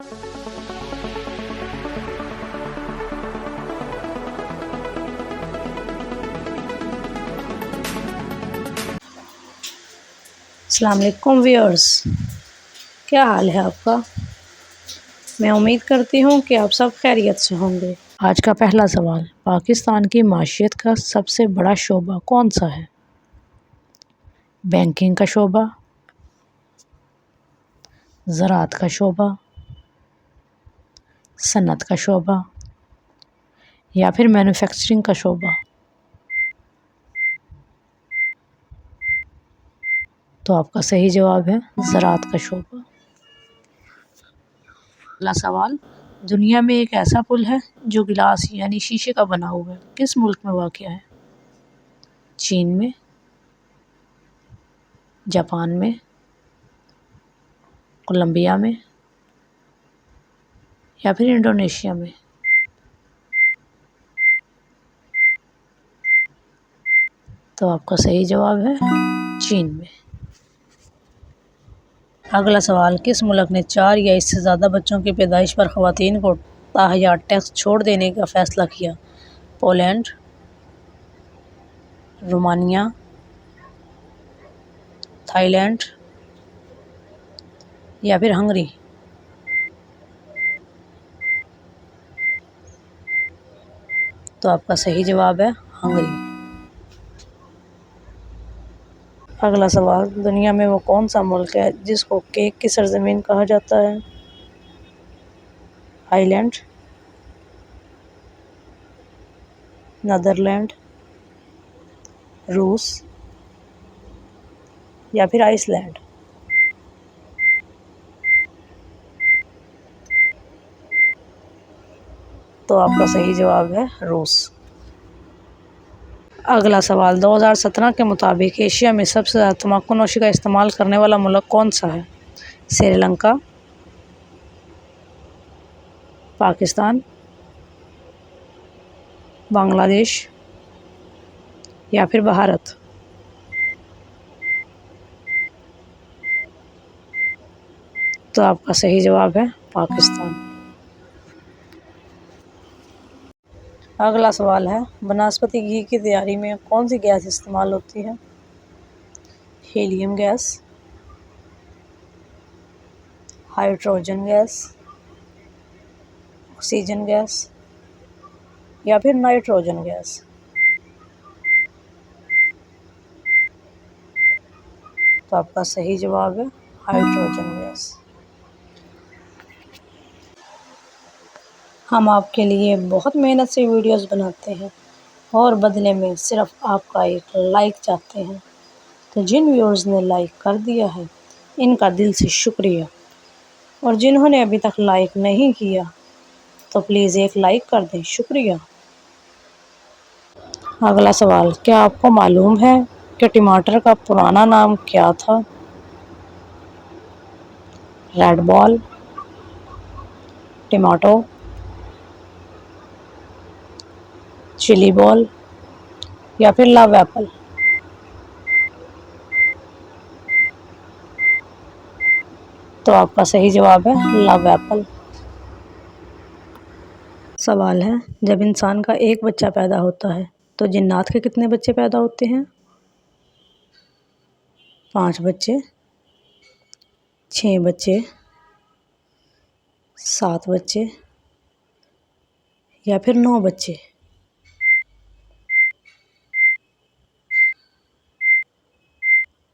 अस्सलाम वालेकुम व्यूअर्स, क्या हाल है आपका। मैं उम्मीद करती हूँ कि आप सब खैरियत से होंगे। आज का पहला सवाल, पाकिस्तान की माशियत का सबसे बड़ा शोबा कौन सा है। बैंकिंग का शोबा, ज़राअत का शोबा, सनत का शोबा या फिर मैन्युफैक्चरिंग का शोबा। तो आपका सही जवाब है ज़राअत का शोबा। अगला सवाल, दुनिया में एक ऐसा पुल है जो गिलास यानी शीशे का बना हुआ है, किस मुल्क में वाक़या है। चीन में, जापान में, कोलंबिया में या फिर इंडोनेशिया में। तो आपका सही जवाब है चीन में। अगला सवाल, किस मुल्क ने 4 या इससे ज़्यादा बच्चों की पैदाइश पर ख़वातीन को ताहयात टैक्स छोड़ देने का फ़ैसला किया। पोलैंड, रोमानिया, थाईलैंड या फिर हंगरी। तो आपका सही जवाब है हंगरी। अगला सवाल, दुनिया में वो कौन सा मुल्क है जिसको केक की सरजमीन कहा जाता है। आइलैंड, नीदरलैंड, रूस या फिर आइसलैंड। तो आपका सही जवाब है रूस। अगला सवाल, 2017 के मुताबिक एशिया में सबसे ज़्यादा तंबाकू-नोशी का इस्तेमाल करने वाला मुल्क कौन सा है। श्रीलंका, पाकिस्तान, बांग्लादेश या फिर भारत। तो आपका सही जवाब है पाकिस्तान। अगला सवाल है, वनस्पति घी की तैयारी में कौन सी गैस इस्तेमाल होती है। Helium gas, hydrogen gas, oxygen gas या फिर नाइट्रोजन गैस। तो आपका सही जवाब है हाइड्रोजन गैस। हम आपके लिए बहुत मेहनत से वीडियोस बनाते हैं और बदले में सिर्फ आपका एक लाइक चाहते हैं। तो जिन व्यूअर्स ने लाइक कर दिया है इनका दिल से शुक्रिया, और जिन्होंने अभी तक लाइक नहीं किया तो प्लीज़ एक लाइक कर दें, शुक्रिया। अगला सवाल, क्या आपको मालूम है कि टमाटर का पुराना नाम क्या था। Red ball, tomato, chilli ball या फिर लव एप्पल। तो आपका सही जवाब है लव एप्पल। सवाल है, जब इंसान का एक बच्चा पैदा होता है तो जिन्नात के कितने बच्चे पैदा होते हैं। 5 बच्चे, 6 बच्चे, 7 बच्चे या फिर 9 बच्चे।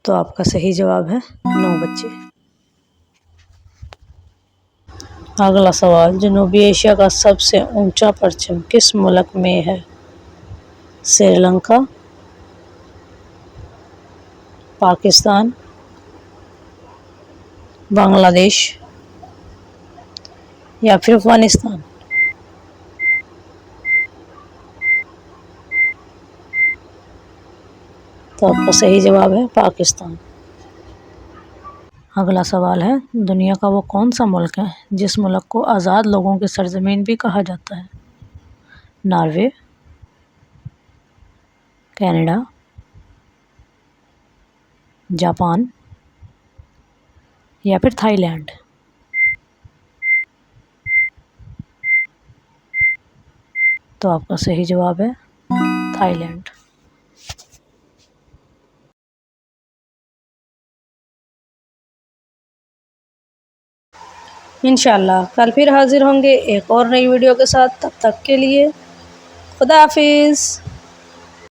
तो आपका सही जवाब है 9 बच्चे। अगला सवाल, जनूबी एशिया का सबसे ऊंचा परचम किस मुल्क में है। श्रीलंका, पाकिस्तान, बांग्लादेश या फिर अफगानिस्तान। तो आपका सही जवाब है पाकिस्तान। अगला सवाल है, दुनिया का वो कौन सा मुल्क है जिस मुल्क को आज़ाद लोगों की सरजमीन भी कहा जाता है। नॉर्वे, कनाडा, जापान या फिर थाईलैंड। तो आपका सही जवाब है थाईलैंड। इंशाल्लाह कल फिर हाजिर होंगे एक और नई वीडियो के साथ। तब तक के लिए खुदा हाफिज़।